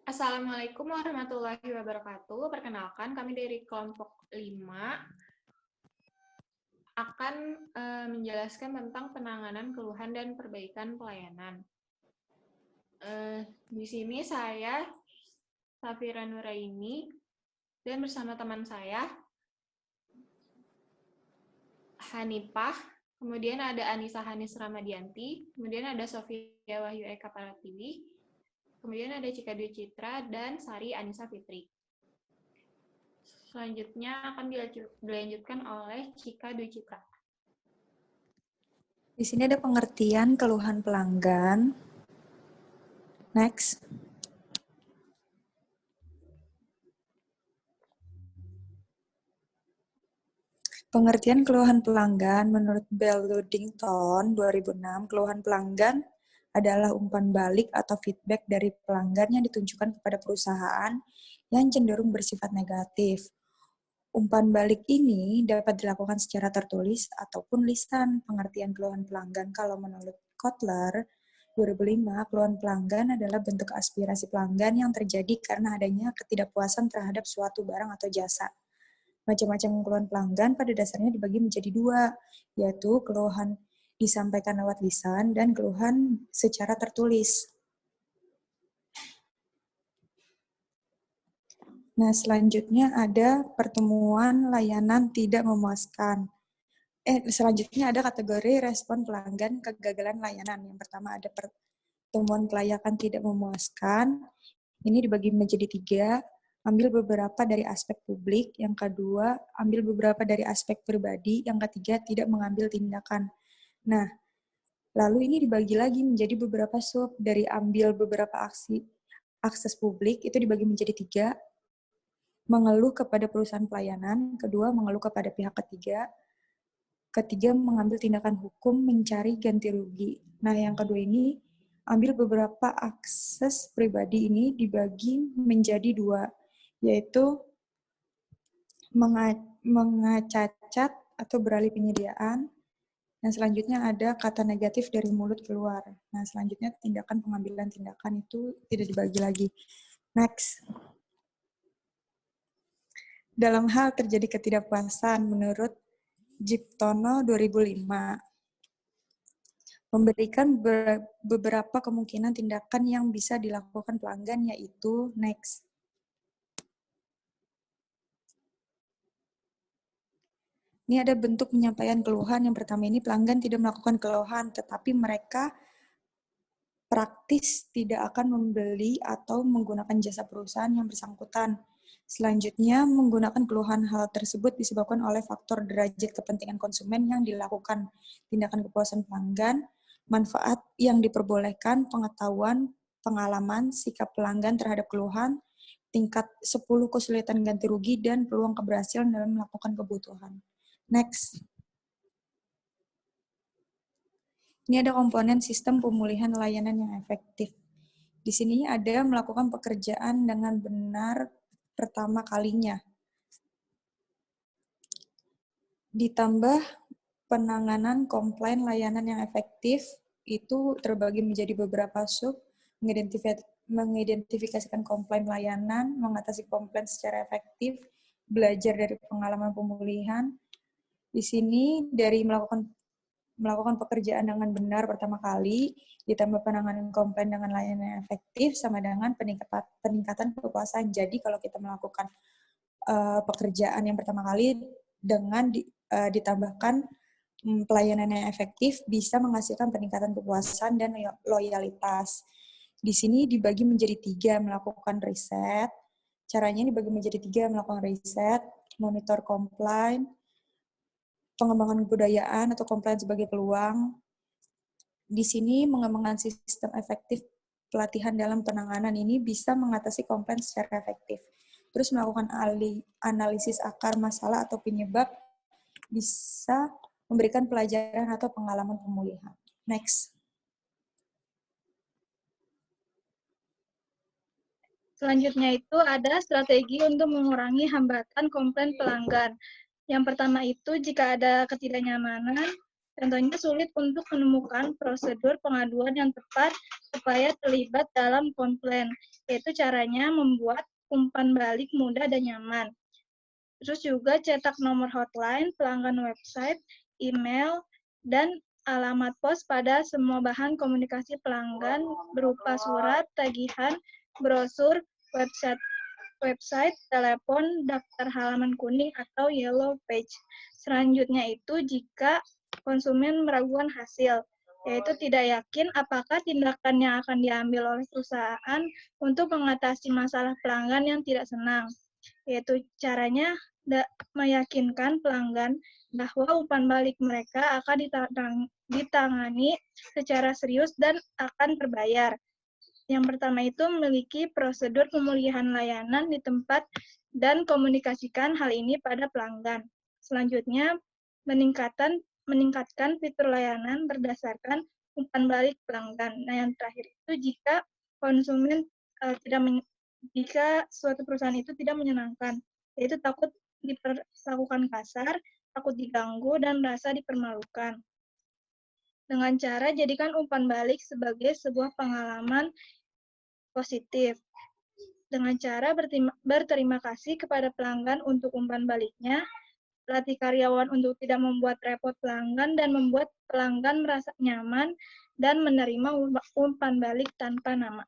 Assalamualaikum warahmatullahi wabarakatuh. Perkenalkan, kami dari kelompok 5 akan menjelaskan tentang penanganan keluhan dan perbaikan pelayanan. Di sini saya, Safira Nuraini, dan bersama teman saya, Hanifah, kemudian ada Anissa Hanis Ramadianti, kemudian ada Sofia Wahyu Eka Pratiwi, kemudian ada Cika Dwi Citra, dan Sari Anissa Fitri. Selanjutnya akan dilanjutkan oleh Cika Dwi Citra. Di sini ada pengertian keluhan pelanggan. Next. Pengertian keluhan pelanggan menurut Bell Ludington 2006, keluhan pelanggan adalah umpan balik atau feedback dari pelanggan yang ditunjukkan kepada perusahaan yang cenderung bersifat negatif. Umpan balik ini dapat dilakukan secara tertulis ataupun lisan. Pengertian keluhan pelanggan kalau menurut Kotler 2005, keluhan pelanggan adalah bentuk aspirasi pelanggan yang terjadi karena adanya ketidakpuasan terhadap suatu barang atau jasa. Macam-macam keluhan pelanggan pada dasarnya dibagi menjadi dua, yaitu keluhan disampaikan lewat lisan dan keluhan secara tertulis. Nah, selanjutnya ada pertemuan layanan tidak memuaskan. Selanjutnya ada kategori respon pelanggan kegagalan layanan. Yang pertama ada pertemuan kelayakan tidak memuaskan. Ini dibagi menjadi 3. Ambil beberapa dari aspek publik, yang kedua ambil beberapa dari aspek pribadi, yang ketiga tidak mengambil tindakan. Nah, lalu ini dibagi lagi menjadi beberapa sub. Dari ambil beberapa akses publik itu dibagi menjadi 3. Mengeluh kepada perusahaan pelayanan, kedua mengeluh kepada pihak ketiga mengambil tindakan hukum mencari ganti rugi. Nah, yang kedua ini ambil beberapa akses pribadi ini dibagi menjadi 2, yaitu mengacacat atau beralih penyediaan. Nah, selanjutnya ada kata negatif dari mulut keluar. Nah, selanjutnya tindakan pengambilan tindakan itu tidak dibagi lagi. Next. Dalam hal terjadi ketidakpuasan menurut Jiptono 2005, memberikan beberapa kemungkinan tindakan yang bisa dilakukan pelanggan, yaitu next. Ini ada bentuk penyampaian keluhan. Yang pertama ini pelanggan tidak melakukan keluhan, tetapi mereka praktis tidak akan membeli atau menggunakan jasa perusahaan yang bersangkutan. Selanjutnya, menggunakan keluhan hal tersebut disebabkan oleh faktor derajat kepentingan konsumen yang dilakukan, tindakan kepuasan pelanggan, manfaat yang diperbolehkan, pengetahuan, pengalaman, sikap pelanggan terhadap keluhan, tingkat 10 kesulitan ganti rugi, dan peluang keberhasilan dalam melakukan kebutuhan. Next. Ini ada komponen sistem pemulihan layanan yang efektif. Di sini ada melakukan pekerjaan dengan benar pertama kalinya. Ditambah penanganan komplain layanan yang efektif, itu terbagi menjadi beberapa sub, mengidentifikasikan komplain layanan, mengatasi komplain secara efektif, belajar dari pengalaman pemulihan. Di sini dari melakukan pekerjaan dengan benar pertama kali, ditambah penanganan komplain dengan layanan yang efektif, sama dengan peningkatan kepuasan. Jadi kalau kita melakukan pekerjaan yang pertama kali dengan ditambahkan pelayanan yang efektif, bisa menghasilkan peningkatan kepuasan dan loyalitas. Di sini dibagi menjadi 3, melakukan riset. Caranya dibagi menjadi 3, melakukan riset, monitor komplain, pengembangan kebudayaan atau komplain sebagai peluang. Di sini mengembangkan sistem efektif pelatihan dalam penanganan ini bisa mengatasi komplain secara efektif. Terus melakukan analisis akar masalah atau penyebab, bisa memberikan pelajaran atau pengalaman pemulihan. Next. Selanjutnya itu ada strategi untuk mengurangi hambatan komplain pelanggan. Yang pertama itu jika ada ketidaknyamanan, contohnya sulit untuk menemukan prosedur pengaduan yang tepat supaya terlibat dalam komplain, yaitu caranya membuat umpan balik mudah dan nyaman. Terus juga cetak nomor hotline, pelanggan website, email, dan alamat pos pada semua bahan komunikasi pelanggan berupa surat, tagihan, brosur, website, telepon, daftar halaman kuning atau yellow page. Selanjutnya itu jika konsumen meragukan hasil, yaitu tidak yakin apakah tindakan yang akan diambil oleh perusahaan untuk mengatasi masalah pelanggan yang tidak senang, yaitu caranya meyakinkan pelanggan bahwa umpan balik mereka akan ditangani secara serius dan akan terbayar. Yang pertama itu memiliki prosedur pemulihan layanan di tempat dan komunikasikan hal ini pada pelanggan. Selanjutnya, meningkatkan fitur layanan berdasarkan umpan balik pelanggan. Nah, yang terakhir itu jika konsumen jika suatu perusahaan itu tidak menyenangkan, yaitu takut diperlakukan kasar, takut diganggu, dan merasa dipermalukan. Dengan cara jadikan umpan balik sebagai sebuah pengalaman positif. Dengan cara berterima kasih kepada pelanggan untuk umpan baliknya, latih karyawan untuk tidak membuat repot pelanggan dan membuat pelanggan merasa nyaman dan menerima umpan balik tanpa nama.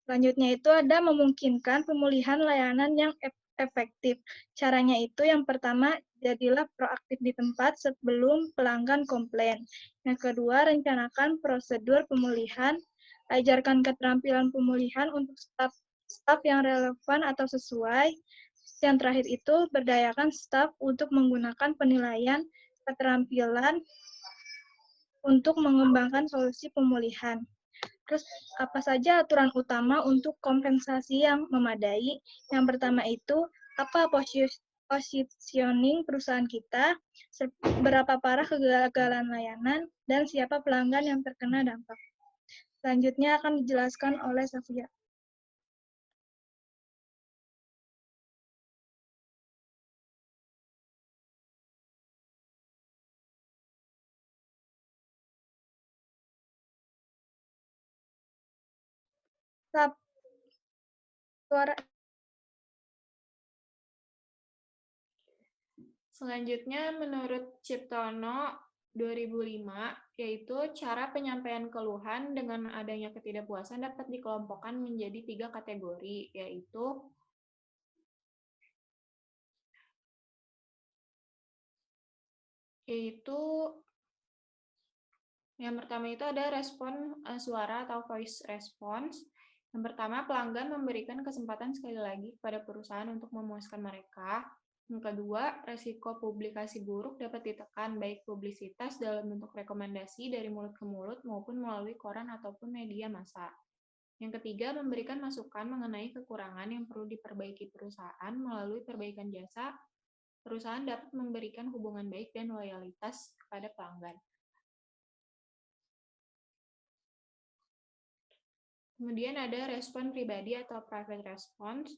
Selanjutnya itu ada memungkinkan pemulihan layanan yang efektif. Caranya itu yang pertama, jadilah proaktif di tempat sebelum pelanggan komplain. Yang kedua, rencanakan prosedur pemulihan, ajarkan keterampilan pemulihan untuk staf yang relevan atau sesuai. Yang terakhir itu, berdayakan staf untuk menggunakan penilaian keterampilan untuk mengembangkan solusi pemulihan. Terus apa saja aturan utama untuk kompensasi yang memadai? Yang pertama itu, apa positioning perusahaan kita, berapa parah kegagalan layanan, dan siapa pelanggan yang terkena dampak. Selanjutnya akan dijelaskan oleh Safia. Suara. Selanjutnya, menurut Ciptono 2005, yaitu cara penyampaian keluhan dengan adanya ketidakpuasan dapat dikelompokkan menjadi 3 kategori, yaitu yang pertama itu ada respon suara atau voice response. Yang pertama, pelanggan memberikan kesempatan sekali lagi kepada perusahaan untuk memuaskan mereka. Yang kedua, resiko publikasi buruk dapat ditekan, baik publisitas dalam bentuk rekomendasi dari mulut ke mulut maupun melalui koran ataupun media massa. Yang ketiga, memberikan masukan mengenai kekurangan yang perlu diperbaiki perusahaan melalui perbaikan jasa. Perusahaan dapat memberikan hubungan baik dan loyalitas kepada pelanggan. Kemudian ada respon pribadi atau private response.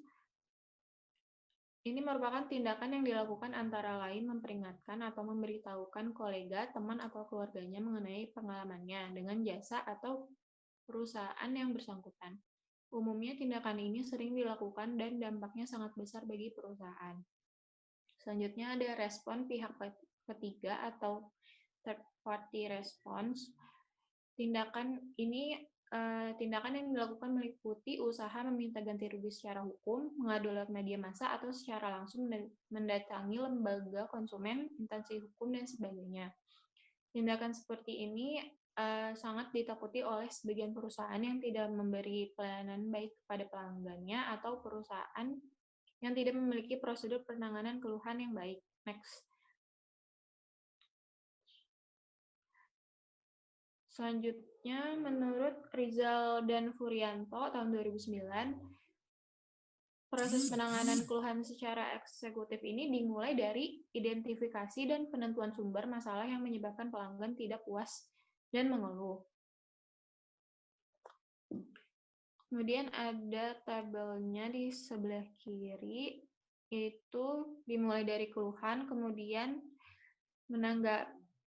Ini merupakan tindakan yang dilakukan antara lain memperingatkan atau memberitahukan kolega, teman, atau keluarganya mengenai pengalamannya dengan jasa atau perusahaan yang bersangkutan. Umumnya tindakan ini sering dilakukan dan dampaknya sangat besar bagi perusahaan. Selanjutnya ada respon pihak ketiga atau third party response. Tindakan yang dilakukan meliputi usaha meminta ganti rugi secara hukum, mengadu lewat media massa, atau secara langsung mendatangi lembaga konsumen, instansi hukum, dan sebagainya. Tindakan seperti ini sangat ditakuti oleh sebagian perusahaan yang tidak memberi pelayanan baik kepada pelanggannya atau perusahaan yang tidak memiliki prosedur penanganan keluhan yang baik. Next. Selanjutnya, menurut Rizal dan Furianto tahun 2009, proses penanganan keluhan secara eksekutif ini dimulai dari identifikasi dan penentuan sumber masalah yang menyebabkan pelanggan tidak puas dan mengeluh. Kemudian ada tabelnya di sebelah kiri, yaitu dimulai dari keluhan, kemudian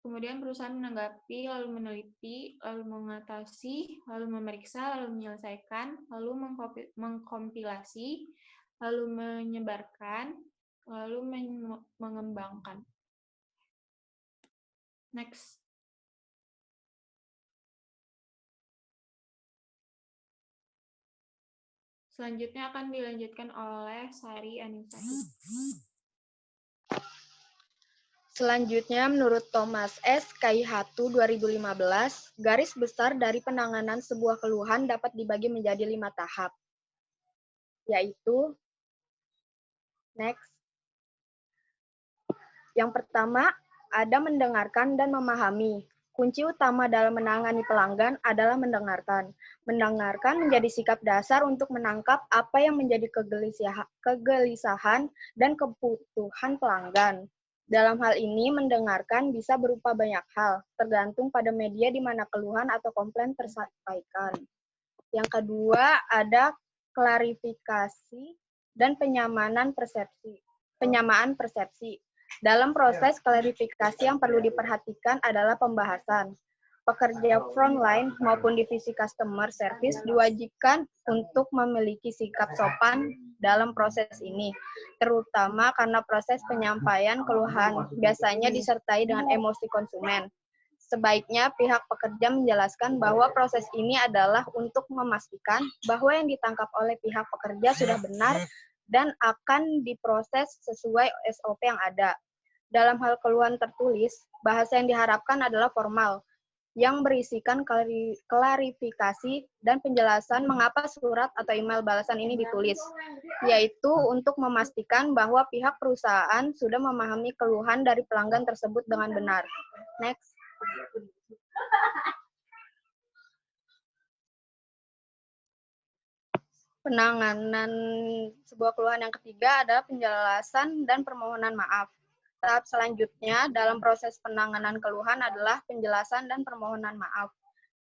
Kemudian perusahaan menanggapi, lalu meneliti, lalu mengatasi, lalu memeriksa, lalu menyelesaikan, lalu mengkompilasi, lalu menyebarkan, lalu mengembangkan. Next. Selanjutnya akan dilanjutkan oleh Sari Anisati. Selanjutnya, menurut Thomas S. Kaihatu 2015, garis besar dari penanganan sebuah keluhan dapat dibagi menjadi 5 tahap, yaitu next. Yang pertama, ada mendengarkan dan memahami. Kunci utama dalam menangani pelanggan adalah mendengarkan. Mendengarkan menjadi sikap dasar untuk menangkap apa yang menjadi kegelisahan dan kebutuhan pelanggan. Dalam hal ini, mendengarkan bisa berupa banyak hal, tergantung pada media di mana keluhan atau komplain tersampaikan. Yang kedua, ada klarifikasi dan penyamaan persepsi. Dalam proses klarifikasi yang perlu diperhatikan adalah pembahasan. Pekerja frontline maupun divisi customer service diwajibkan untuk memiliki sikap sopan dalam proses ini, terutama karena proses penyampaian keluhan biasanya disertai dengan emosi konsumen. Sebaiknya pihak pekerja menjelaskan bahwa proses ini adalah untuk memastikan bahwa yang ditangkap oleh pihak pekerja sudah benar dan akan diproses sesuai SOP yang ada. Dalam hal keluhan tertulis, bahasa yang diharapkan adalah formal, yang berisikan klarifikasi dan penjelasan mengapa surat atau email balasan ini ditulis, yaitu untuk memastikan bahwa pihak perusahaan sudah memahami keluhan dari pelanggan tersebut dengan benar. Next. Penanganan sebuah keluhan yang ketiga adalah penjelasan dan permohonan maaf. Tahap selanjutnya dalam proses penanganan keluhan adalah penjelasan dan permohonan maaf.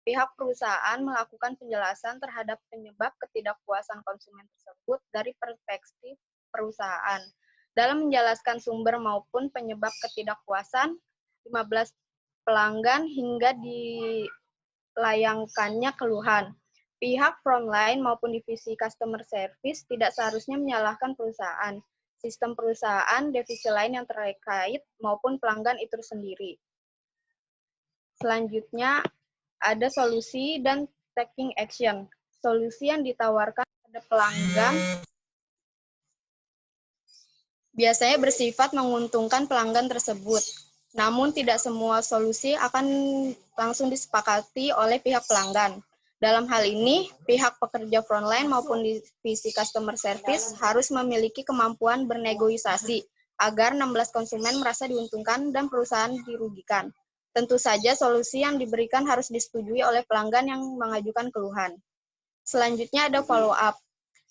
Pihak perusahaan melakukan penjelasan terhadap penyebab ketidakpuasan konsumen tersebut dari perspektif perusahaan. Dalam menjelaskan sumber maupun penyebab ketidakpuasan 15 pelanggan hingga dilayangkannya keluhan. Pihak frontline maupun divisi customer service tidak seharusnya menyalahkan perusahaan, sistem perusahaan, divisi lain yang terkait, maupun pelanggan itu sendiri. Selanjutnya, ada solusi dan taking action. Solusi yang ditawarkan pada pelanggan biasanya bersifat menguntungkan pelanggan tersebut. Namun tidak semua solusi akan langsung disepakati oleh pihak pelanggan. Dalam hal ini, pihak pekerja frontline maupun divisi customer service harus memiliki kemampuan bernegosiasi agar 16 konsumen merasa diuntungkan dan perusahaan dirugikan. Tentu saja solusi yang diberikan harus disetujui oleh pelanggan yang mengajukan keluhan. Selanjutnya ada follow up.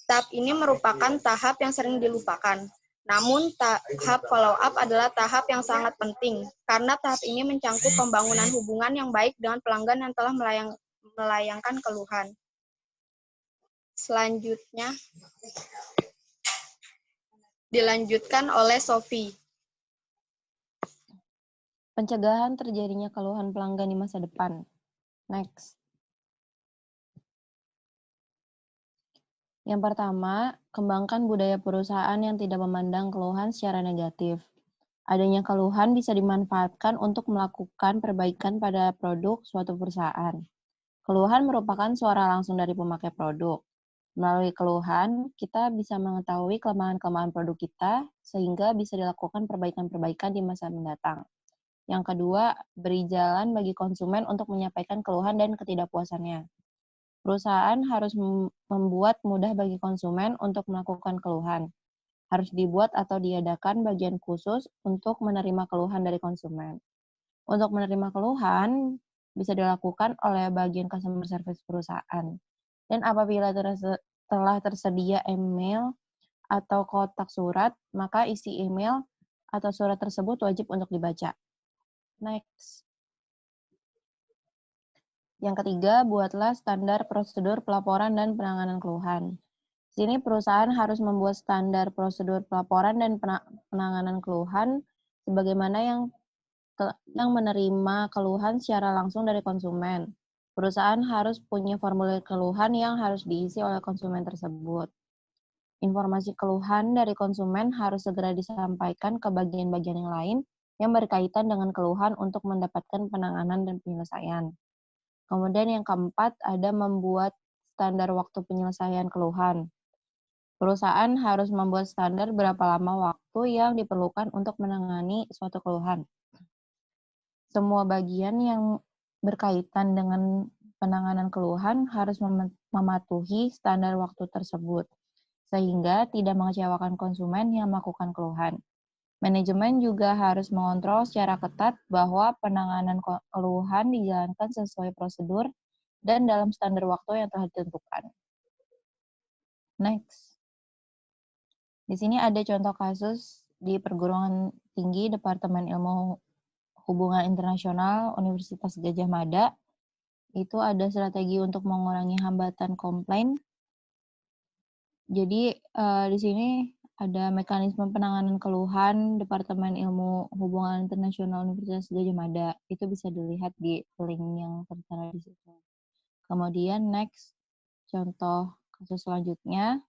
Tahap ini merupakan tahap yang sering dilupakan. Namun, tahap follow-up adalah tahap yang sangat penting, karena tahap ini mencangkup pembangunan hubungan yang baik dengan pelanggan yang telah melayangkan keluhan. Selanjutnya, dilanjutkan oleh Sophie. Pencegahan terjadinya keluhan pelanggan di masa depan. Next. Yang pertama, kembangkan budaya perusahaan yang tidak memandang keluhan secara negatif. Adanya keluhan bisa dimanfaatkan untuk melakukan perbaikan pada produk suatu perusahaan. Keluhan merupakan suara langsung dari pemakai produk. Melalui keluhan, kita bisa mengetahui kelemahan-kelemahan produk kita, sehingga bisa dilakukan perbaikan-perbaikan di masa mendatang. Yang kedua, beri jalan bagi konsumen untuk menyampaikan keluhan dan ketidakpuasannya. Perusahaan harus membuat mudah bagi konsumen untuk melakukan keluhan. Harus dibuat atau diadakan bagian khusus untuk menerima keluhan dari konsumen. Untuk menerima keluhan, bisa dilakukan oleh bagian customer service perusahaan. Dan apabila telah tersedia email atau kotak surat, maka isi email atau surat tersebut wajib untuk dibaca. Next. Yang ketiga, buatlah standar prosedur pelaporan dan penanganan keluhan. Di sini perusahaan harus membuat standar prosedur pelaporan dan penanganan keluhan sebagaimana yang yang menerima keluhan secara langsung dari konsumen. Perusahaan harus punya formulir keluhan yang harus diisi oleh konsumen tersebut. Informasi keluhan dari konsumen harus segera disampaikan ke bagian-bagian yang lain yang berkaitan dengan keluhan untuk mendapatkan penanganan dan penyelesaian. Kemudian yang keempat, ada membuat standar waktu penyelesaian keluhan. Perusahaan harus membuat standar berapa lama waktu yang diperlukan untuk menangani suatu keluhan. Semua bagian yang berkaitan dengan penanganan keluhan harus mematuhi standar waktu tersebut, sehingga tidak mengecewakan konsumen yang melakukan keluhan. Manajemen juga harus mengontrol secara ketat bahwa penanganan keluhan dijalankan sesuai prosedur dan dalam standar waktu yang telah ditentukan. Next. Di sini ada contoh kasus di perguruan tinggi Departemen Ilmu Hubungan Internasional Universitas Gadjah Mada. Itu ada strategi untuk mengurangi hambatan komplain. Jadi di sini ada mekanisme penanganan keluhan Departemen Ilmu Hubungan Internasional Universitas Gadjah Mada. Itu bisa dilihat di link yang tertera di situ. Kemudian next, contoh kasus selanjutnya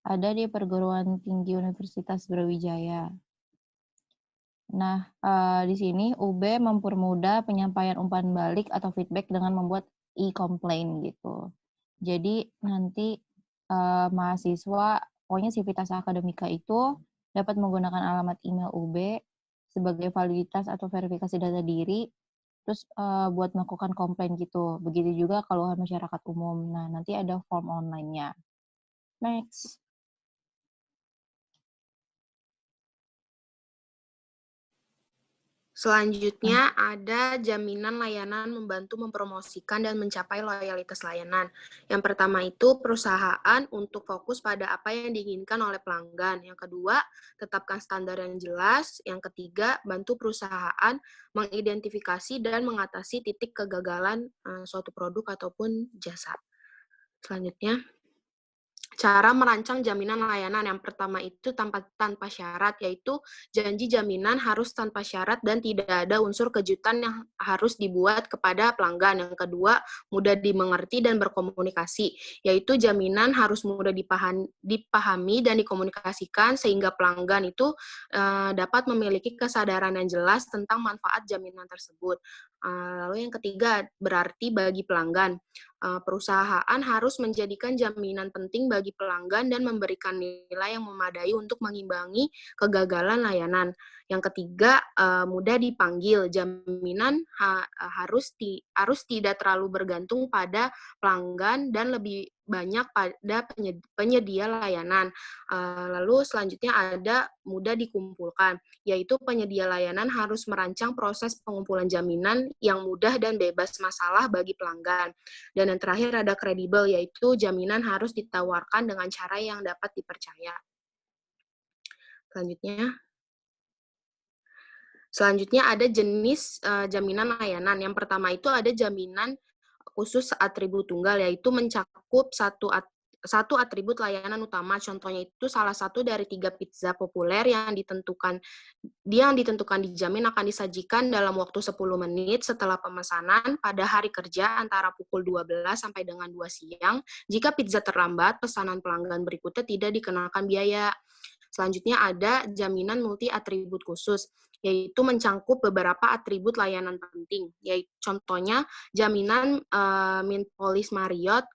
ada di perguruan tinggi Universitas Brawijaya. Nah, di sini UB mempermudah penyampaian umpan balik atau feedback dengan membuat e-complaint gitu. Jadi nanti mahasiswa, pokoknya Civitas Akademika itu dapat menggunakan alamat email UB sebagai validitas atau verifikasi data diri, terus buat melakukan komplain gitu. Begitu juga keluhan masyarakat umum. Nah, nanti ada form online-nya. Next. Selanjutnya ada jaminan layanan membantu mempromosikan dan mencapai loyalitas layanan. Yang pertama itu perusahaan untuk fokus pada apa yang diinginkan oleh pelanggan. Yang kedua, tetapkan standar yang jelas. Yang ketiga, bantu perusahaan mengidentifikasi dan mengatasi titik kegagalan suatu produk ataupun jasa. Selanjutnya, cara merancang jaminan layanan. Yang pertama itu tanpa syarat, yaitu janji jaminan harus tanpa syarat dan tidak ada unsur kejutan yang harus dibuat kepada pelanggan. Yang kedua, mudah dimengerti dan berkomunikasi, yaitu jaminan harus mudah dipahami dan dikomunikasikan sehingga pelanggan itu dapat memiliki kesadaran yang jelas tentang manfaat jaminan tersebut. Lalu yang ketiga, berarti bagi pelanggan. Perusahaan harus menjadikan jaminan penting bagi pelanggan dan memberikan nilai yang memadai untuk mengimbangi kegagalan layanan. Yang ketiga, mudah dipanggil. Jaminan harus tidak terlalu bergantung pada pelanggan dan lebih banyak pada penyedia layanan. Lalu selanjutnya ada mudah dikumpulkan, yaitu penyedia layanan harus merancang proses pengumpulan jaminan yang mudah dan bebas masalah bagi pelanggan. Dan yang terakhir ada kredibel, yaitu jaminan harus ditawarkan dengan cara yang dapat dipercaya. Selanjutnya ada jenis jaminan layanan. Yang pertama itu ada jaminan khusus atribut tunggal, yaitu mencakup satu atribut layanan utama. Contohnya itu salah satu dari 3 pizza populer yang ditentukan dijamin akan disajikan dalam waktu 10 menit setelah pemesanan pada hari kerja antara pukul 12 sampai dengan 2 siang. Jika pizza terlambat, pesanan pelanggan berikutnya tidak dikenakan biaya. Selanjutnya ada jaminan multi atribut khusus, yaitu mencangkup beberapa atribut layanan penting. Yaitu contohnya jaminan Mint Police Marriott.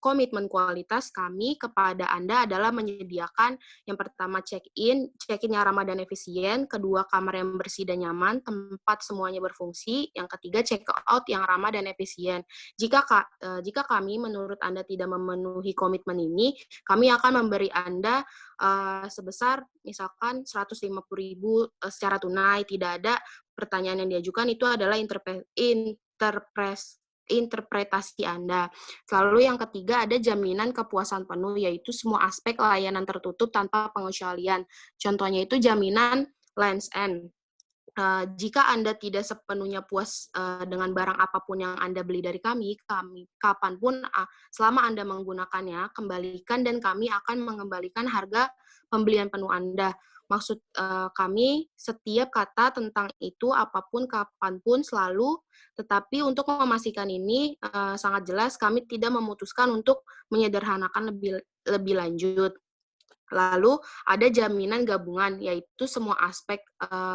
Komitmen kualitas kami kepada Anda adalah menyediakan yang pertama check-in yang ramah dan efisien, kedua kamar yang bersih dan nyaman, tempat semuanya berfungsi, yang ketiga check-out yang ramah dan efisien. Jika kami menurut Anda tidak memenuhi komitmen ini, kami akan memberi Anda sebesar misalkan 150.000 secara tunai. Tidak ada pertanyaan yang diajukan, itu adalah interpretasi Anda. Lalu yang ketiga ada jaminan kepuasan penuh, yaitu semua aspek layanan tertutup tanpa pengecualian. Contohnya itu jaminan Lands End. Jika Anda tidak sepenuhnya puas dengan barang apapun yang Anda beli dari kami kapanpun selama Anda menggunakannya, kembalikan dan kami akan mengembalikan harga pembelian penuh Anda. Maksud kami, setiap kata tentang itu, apapun, kapanpun, selalu, tetapi untuk memastikan ini sangat jelas, kami tidak memutuskan untuk menyederhanakan lebih lanjut. Lalu ada jaminan gabungan, yaitu semua aspek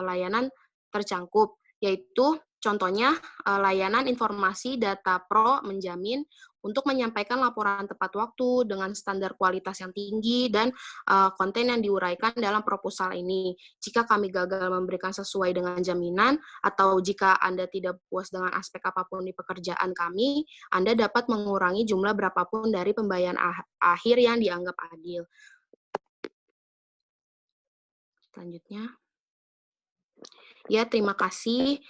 layanan tercangkup, yaitu contohnya layanan informasi data pro menjamin untuk menyampaikan laporan tepat waktu dengan standar kualitas yang tinggi dan konten yang diuraikan dalam proposal ini. Jika kami gagal memberikan sesuai dengan jaminan atau jika Anda tidak puas dengan aspek apapun di pekerjaan kami, Anda dapat mengurangi jumlah berapapun dari pembayaran akhir yang dianggap adil. Selanjutnya. Ya, terima kasih.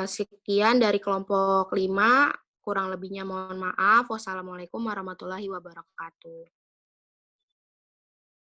Sekian dari kelompok 5. Kurang lebihnya mohon maaf. Wassalamualaikum warahmatullahi wabarakatuh.